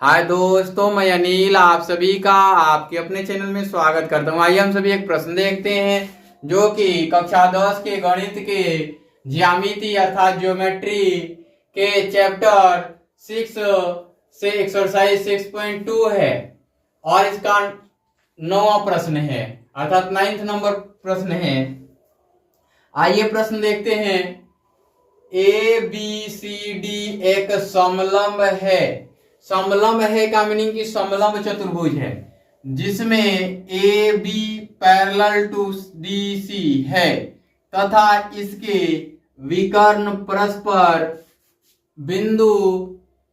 हाय दोस्तों, मैं अनिल आप सभी का आपके अपने चैनल में स्वागत करता हूँ। आइए हम सभी एक प्रश्न देखते हैं जो कि कक्षा 10 के गणित के ज्यामिति अर्थात ज्योमेट्री के चैप्टर 6 से एक्सरसाइज 6.2 है और इसका 9वां प्रश्न है अर्थात 9th नंबर प्रश्न है। आइए प्रश्न देखते हैं। ए बी सी डी एक समलंब है। समलंब है का मीनिंग कि समलंब चतुर्भुज है जिसमें A B parallel to D C है तथा इसके विकर्ण परस्पर बिंदु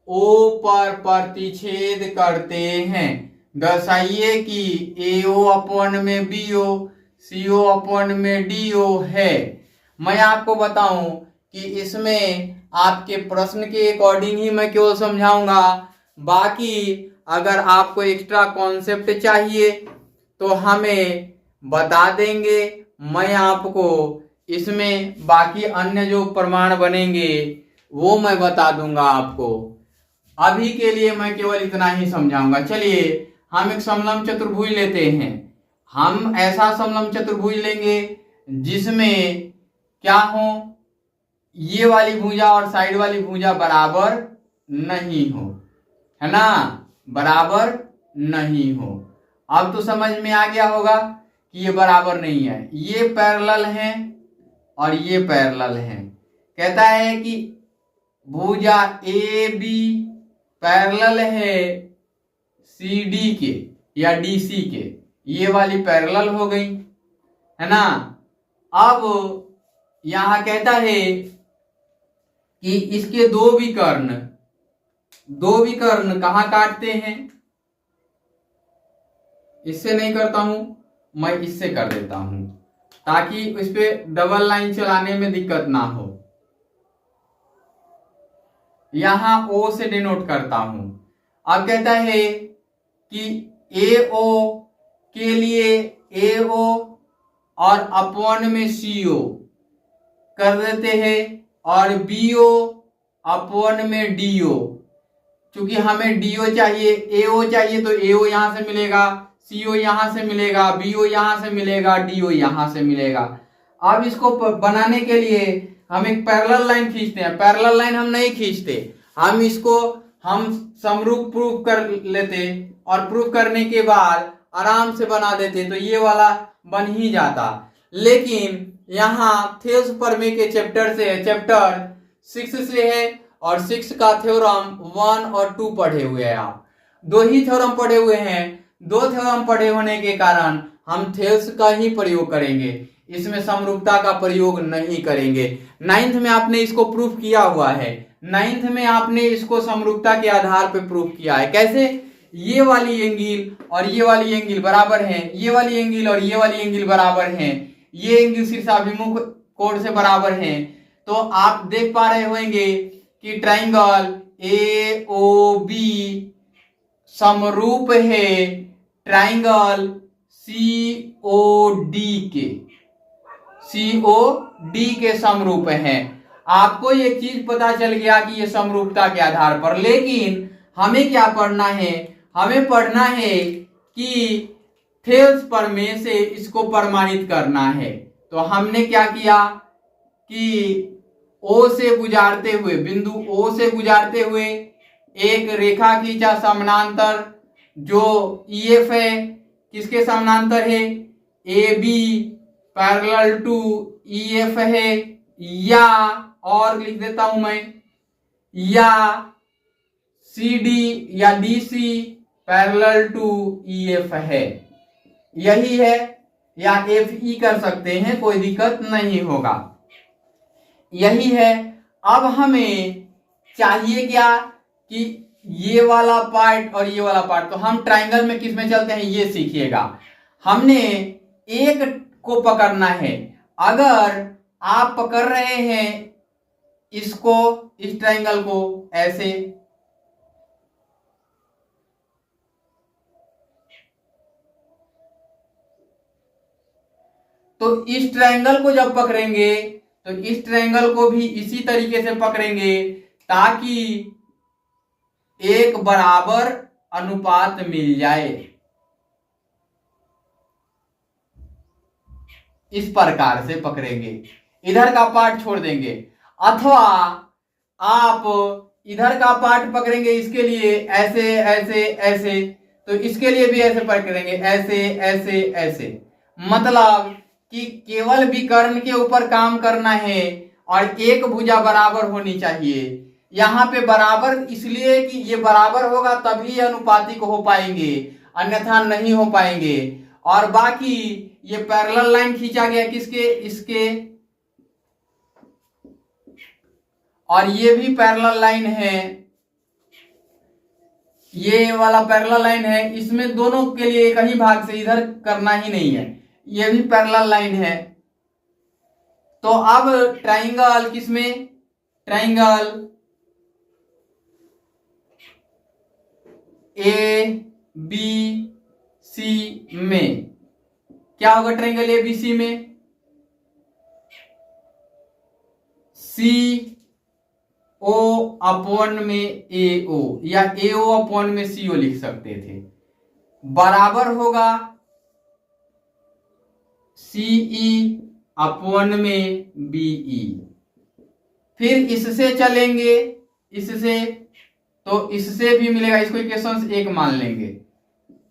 ओ पर प्रतिच्छेद करते हैं। दर्शाइए कि एओ अपॉन में बीओ सीओ अपॉन में डीओ है। मैं आपको बताऊं कि इसमें आपके प्रश्न के अकॉर्डिंग ही मैं केवल समझाऊंगा। बाकी अगर आपको एक्स्ट्रा कॉन्सेप्ट चाहिए तो हमें बता देंगे। मैं आपको इसमें बाकी अन्य जो प्रमाण बनेंगे वो मैं बता दूंगा आपको। अभी के लिए मैं केवल इतना ही समझाऊंगा। चलिए हम एक समलंब चतुर्भुज लेते हैं। हम ऐसा समलंब चतुर्भुज लेंगे जिसमें क्या हो, ये वाली भुजा और साइड वाली भुजा बराबर नहीं हो, है ना, बराबर नहीं हो। अब तो समझ में आ गया होगा कि ये बराबर नहीं है। ये पैरेलल हैं और ये पैरेलल हैं। कहता है कि भुजा ए बी पैरेलल है सी डी के या डी सी के। ये वाली पैरेलल हो गई, है ना। अब यहां कहता है कि इसके दो विकर्ण कहां काटते हैं। इससे नहीं करता हूं, मैं इससे कर देता हूं ताकि इस पे डबल लाइन चलाने में दिक्कत ना हो। यहां ओ से डिनोट करता हूं। अब कहता है कि AO के लिए AO और अपॉन में CO कर देते हैं और BO अपॉन में DO। क्योंकि हमें DO चाहिए, AO चाहिए तो AO यहां से मिलेगा, CO यहां से मिलेगा, BO यहां से मिलेगा, DO यहां से मिलेगा। अब इसको बनाने के लिए हम एक पैरेलल लाइन खींचते हैं। पैरेलल लाइन हम नहीं खींचते, हम इसको समरूप प्रूफ कर लेते और प्रूफ करने के बाद आराम से बना देते तो ये वाला बन ही जाता। लेकिन यहाँ थेल्स प्रमेय के चैप्टर 6 से है और 6 का थ्योरम 1 और 2 पढ़े हुए हैं। आप दो ही थ्योरम पढ़े हुए हैं। दो थ्योरम पढ़े होने के कारण हम थेल्स का ही प्रयोग करेंगे, इसमें समरूपता का प्रयोग नहीं करेंगे। 9th में आपने इसको प्रूफ किया हुआ है। 9th में आपने इसको समरूपता के आधार पर प्रूफ किया है। कैसे? ये वाली एंगल और ये वाली एंगल बराबर हैं, ये वाली एंगल और ये वाली एंगल बराबर हैं, ये एंगल शीर्षाभिमुख कोण से बराबर हैं। तो आप देख पा रहे होंगे कि ट्राइंगल AOB समरूप है ट्राइंगल COD के समरूप हैं। आपको एक चीज पता चल गया कि ये समरूपता के आधार पर। लेकिन हमें क्या पढ़ना है? हमें पढ़ना है कि थेल्स प्रमेय से इसको प्रमाणित करना है। तो हमने क्या किया कि O से गुजारते हुए, बिंदु O से गुजारते हुए एक रेखा खींचा समानांतर, जो EF है। किसके समानांतर है? AB पैरेलल टू EF है, या और लिख देता हूं मैं, या CD या DC पैरेलल टू EF है। यही है, या FE कर सकते हैं, कोई दिक्कत नहीं होगा। यही है। अब हमें चाहिए क्या कि ये वाला पार्ट और ये वाला पार्ट। तो हम ट्राइंगल में किस में चलते हैं ये सीखिएगा। हमने एक को पकड़ना है। अगर आप पकड़ रहे हैं इसको, इस ट्राइंगल को ऐसे, तो इस ट्रायंगल को जब पकड़ेंगे तो इस ट्रायंगल को भी इसी तरीके से पकड़ेंगे ताकि एक बराबर अनुपात मिल जाए, इस प्रकार से पकड़ेंगे, इधर का पार्ट छोड़ देंगे। अथवा आप इधर का पार्ट पकड़ेंगे, इसके लिए ऐसे ऐसे ऐसे, तो इसके लिए भी ऐसे पकड़ेंगे, ऐसे ऐसे ऐसे। मतलब कि केवल विकर्ण के ऊपर काम करना है और एक भुजा बराबर होनी चाहिए। यहाँ पे बराबर इसलिए कि ये बराबर होगा तभी ये अनुपातिक हो पाएंगे, अन्यथा नहीं हो पाएंगे। और बाकी ये पैरेलल लाइन खींचा गया किसके, इसके, और ये भी पैरेलल लाइन है, ये वाला पैरेलल लाइन है, इसमें दोनों के लिए एक ही भाग से, इधर करना ही नहीं है। ये भी पैरेलल लाइन है। तो अब ट्राइंगल किसमें, ट्राइंगल ए बी सी में क्या होगा, ट्राइंगल ए बी सी में सी ओ अपॉन में ए ओ, या ए ओ अपॉन में सी ओ लिख सकते थे, बराबर होगा सीई अपॉन में बीई। फिर इससे चलेंगे, इससे, तो इससे भी मिलेगा, इसको इक्वेशन एक मान लेंगे।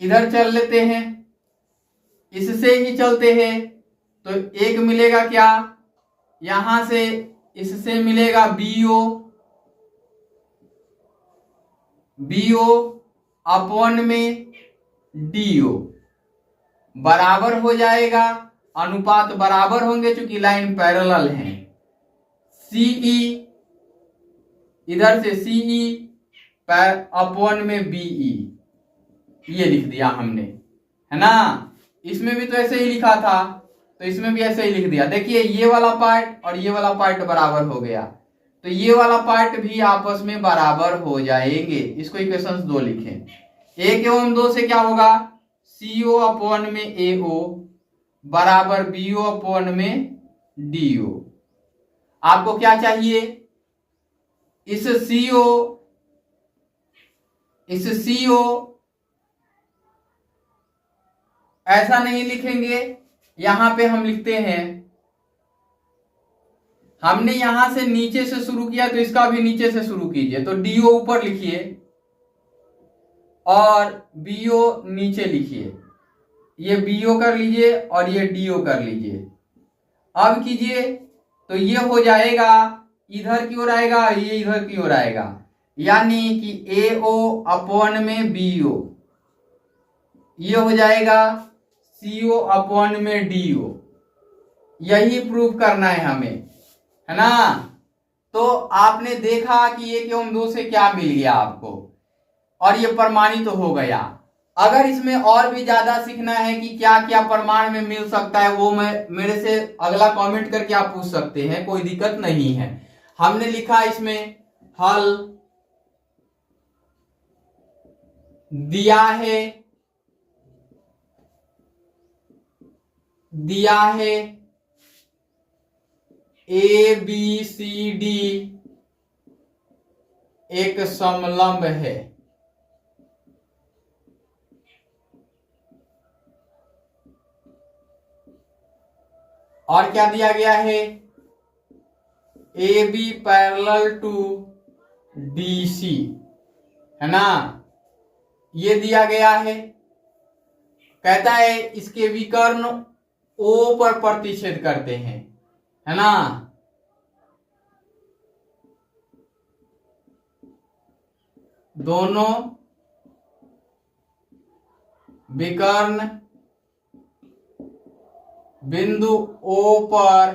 इधर चल लेते हैं, इससे ही चलते हैं, तो एक मिलेगा क्या, यहां से इससे मिलेगा बीओ, बीओ अपॉन में डीओ, बराबर हो जाएगा, अनुपात बराबर होंगे चूंकि लाइन पैरेलल है। सीई इधर से सीई अपॉन में बीई, ये लिख दिया हमने, है ना। इसमें भी तो ऐसे ही लिखा था, तो इसमें भी ऐसे ही लिख दिया। देखिए ये वाला पार्ट और ये वाला पार्ट बराबर हो गया, तो ये वाला पार्ट भी आपस में बराबर हो जाएंगे। इसको इक्वेशन 2 लिखें। 1 एवं 2 से क्या होगा, CO अपॉन में AO बराबर BO अपॉन में DO। आपको क्या चाहिए, इस CO ऐसा नहीं लिखेंगे, यहां पे हम लिखते हैं, हमने यहां से नीचे से शुरू किया तो इसका भी नीचे से शुरू कीजिए। तो DO ऊपर लिखिए और BO नीचे लिखिए, ये BO कर लीजिए और ये DO कर लीजिए। अब कीजिए तो ये हो जाएगा, इधर की ओर आएगा, ये इधर की ओर आएगा, यानी कि AO अपॉन में BO, ये हो जाएगा CO अपॉन में DO। यही प्रूफ करना है हमें, है ना। तो आपने देखा कि 1 एवं 2 से क्या मिल गया आपको, और ये प्रमाणित तो हो गया। अगर इसमें और भी ज्यादा सीखना है कि क्या क्या प्रमाण में मिल सकता है, वो मैं मेरे से अगला कमेंट करके आप पूछ सकते हैं, कोई दिक्कत नहीं है। हमने लिखा इसमें हल दिया है ए बी सी डी एक समलंब है, और क्या दिया गया है, A B parallel to D C, है ना, ये दिया गया है। कहता है इसके विकर्ण O पर प्रतिच्छेद करते हैं, है ना। दोनों विकर्ण बिंदु O पर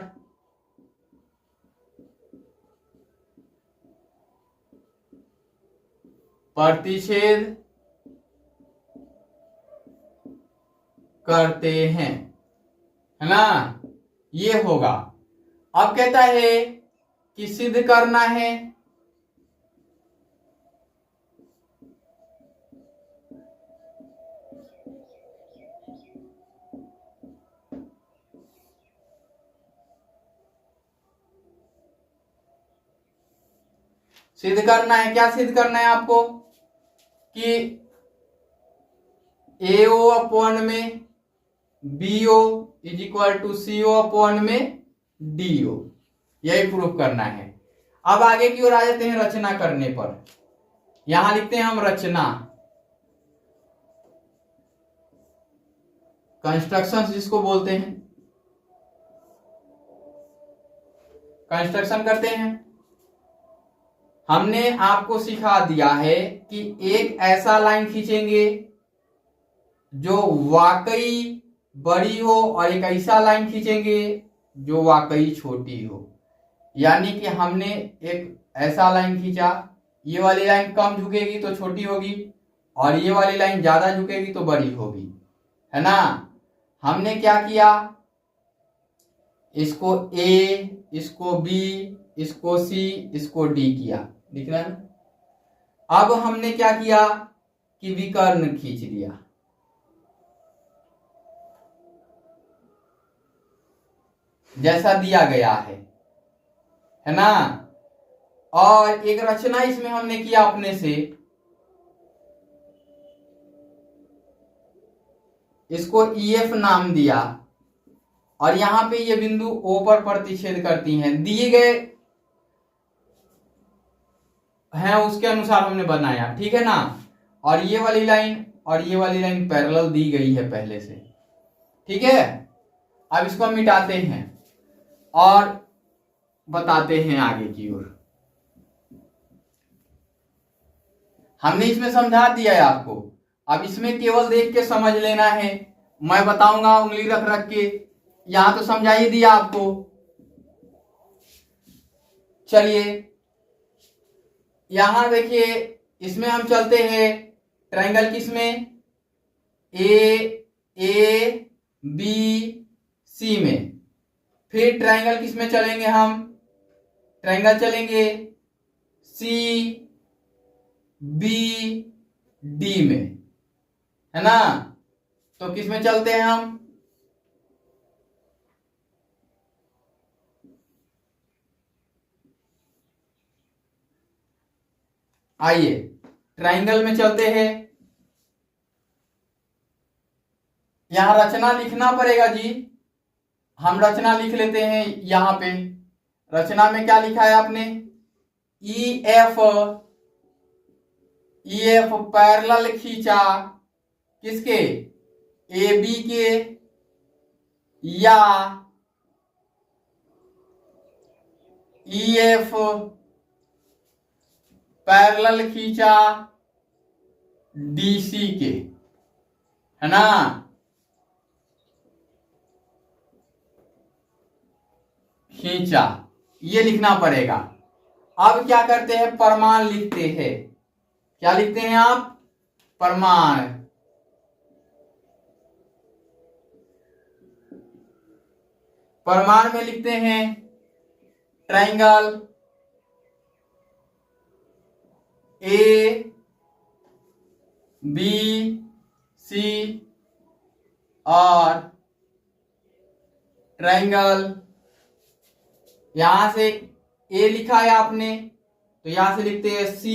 प्रतिच्छेद करते हैं, है ना, ये होगा। अब कहता है कि सिद्ध करना है, सिद्ध करना है, क्या सिद्ध करना है आपको, कि AO अपॉन में BO is equal to CO upon में DO, यही प्रूफ करना है। अब आगे की ओर आ जाते हैं रचना करने पर। यहां लिखते हैं हम रचना, कंस्ट्रक्शन जिसको बोलते हैं, कंस्ट्रक्शन करते हैं। हमने आपको सिखा दिया है कि एक ऐसा लाइन खींचेंगे जो वाकई बड़ी हो और एक ऐसा लाइन खींचेंगे जो वाकई छोटी हो। यानी कि हमने एक ऐसा लाइन खींचा, ये वाली लाइन कम झुकेगी तो छोटी होगी और ये वाली लाइन ज्यादा झुकेगी तो बड़ी होगी, है ना। हमने क्या किया, इसको A, इसको B, इसको C, इसको D किया, दिख रहा है ना। अब हमने क्या किया कि विकर्ण खींच लिया, जैसा दिया गया है ना। और एक रचना इसमें हमने किया अपने से, इसको EF नाम दिया और यहां पे ये बिंदु O पर प्रतिच्छेद करती हैं, दिए गए हैं उसके अनुसार हमने बनाया, ठीक है ना। और ये वाली लाइन और ये वाली लाइन पैरेलल दी गई है पहले से, ठीक है। अब इसको हम मिटाते हैं और बताते हैं आगे की ओर। हमने इसमें समझा दिया है आपको, अब इसमें केवल देख के समझ लेना है। मैं बताऊंगा उंगली रख रख के, यहां तो समझा ही दिया आपको। चलिए यहां देखिए, इसमें हम चलते हैं ट्रायंगल किसमें, ABC में। फिर ट्रायंगल किसमें चलेंगे हम, ट्रायंगल चलेंगे CBD में, है ना। तो किसमें चलते हैं हम, आइए ट्रायंगल में चलते हैं। यहां रचना लिखना पड़ेगा जी, हम रचना लिख लेते हैं। यहां पे रचना में क्या लिखा है आपने, EF पैरेलल खींचा किसके, AB के, या EF पैरेलल खींचा DC के, है ना। खींचा, ये लिखना पड़ेगा। अब क्या करते हैं, प्रमाण लिखते हैं। क्या लिखते हैं आप, प्रमाण। प्रमाण में लिखते हैं ट्रायंगल ABC और ट्रायंगल, यहां से A लिखा है आपने तो यहां से लिखते हैं C,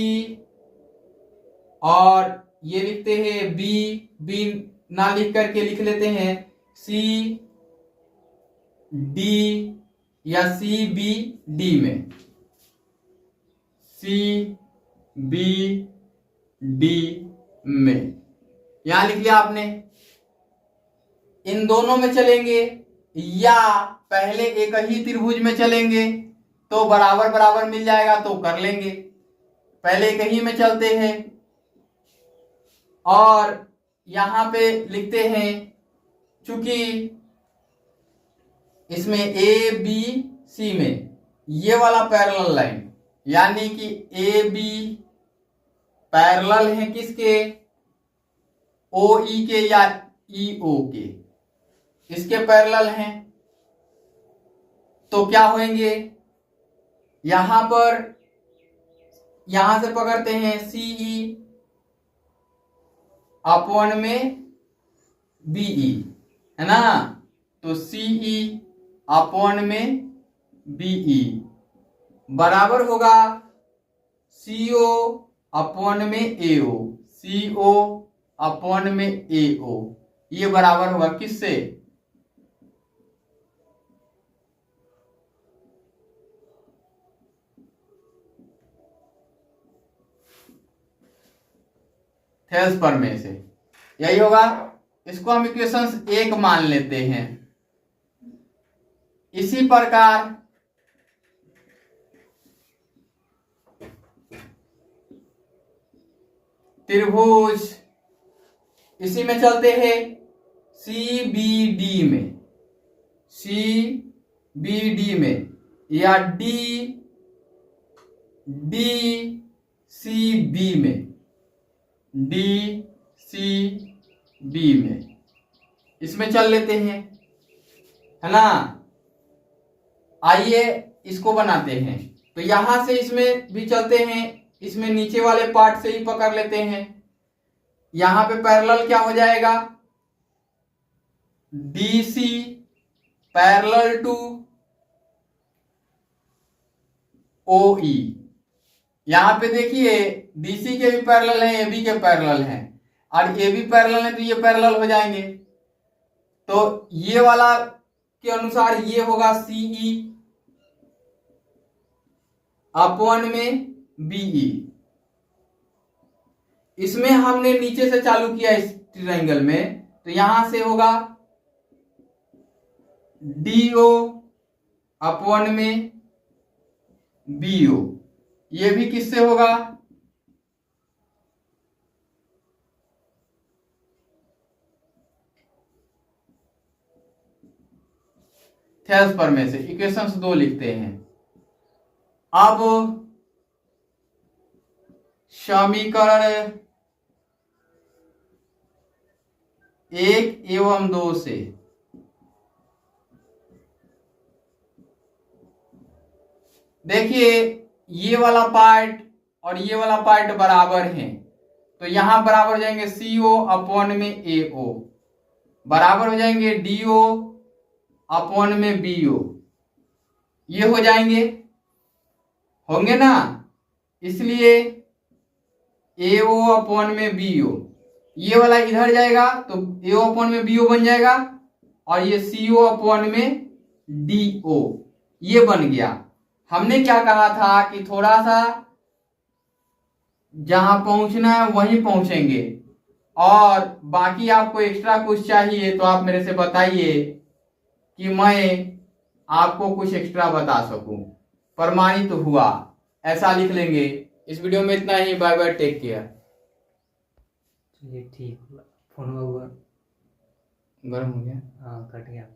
और ये लिखते हैं B ना लिख करके लिख लेते हैं CD या CBD में, CBD में यहां लिख लिया आपने। इन दोनों में चलेंगे या पहले एक ही त्रिभुज में चलेंगे तो बराबर बराबर मिल जाएगा तो कर लेंगे। पहले एक ही में चलते हैं और यहां पे लिखते हैं, चूंकि इसमें ABC में ये वाला पैरेलल लाइन, यानी कि AB पैरेलल है किसके, OE के या EO के, इसके पैरेलल हैं। तो क्या होंगे, यहां पर यहां से पकड़ते हैं CE अपॉन में BE, है ना। तो CE अपॉन में BE बराबर होगा CO अपॉन में AO, CO अपॉन में AO, ये बराबर होगा किससे? थेल्स प्रमेय से, यही होगा। इसको हम इक्वेशन 1 मान लेते हैं। इसी प्रकार त्रिभुज, इसी में चलते हैं CBD में, CBD में या DCB में, DCB में, इसमें चल लेते हैं, है ना। आइए इसको बनाते हैं। तो यहां से इसमें भी चलते हैं, इसमें नीचे वाले पार्ट से ही पकड़ लेते हैं। यहां पे पैरेलल क्या हो जाएगा? DC parallel to OE। यहां पे देखिए DC के भी पैरेलल हैं, AB के पैरेलल हैं, और AB पैरेलल है तो ये पैरेलल हो जाएंगे। तो ये वाला के अनुसार ये होगा CE अपॉन में BE। इसमें हमने नीचे से चालू किया इस ट्रायंगल में, तो यहां से होगा DO अपॉन में BO। ये भी किससे होगा? थेल्स प्रमेय से। इक्वेशन 2 लिखते हैं। अब समीकरण 1 एवं 2 से देखिए ये वाला पार्ट और ये वाला पार्ट बराबर हैं, तो यहां बराबर हो जाएंगे CO अपॉन में AO, बराबर हो जाएंगे DO अपॉन में BO, ये हो जाएंगे, होंगे ना। इसलिए AO अपॉन में BO, ये वाला इधर जाएगा तो AO अपॉन में BO बन जाएगा, और ये CO अपॉन में DO ये बन गया। हमने क्या कहा था कि थोड़ा सा जहां पहुंचना है वहीं पहुंचेंगे, और बाकी आपको एक्स्ट्रा कुछ चाहिए तो आप मेरे से बताइए कि मैं आपको कुछ एक्स्ट्रा बता सकूं। प्रमाणित हुआ, ऐसा लिख लेंगे। इस वीडियो में इतना ही। Bye bye, take care. चलिए ठीक, फोन हुआ गर्म हो गया। हाँ, कट गया।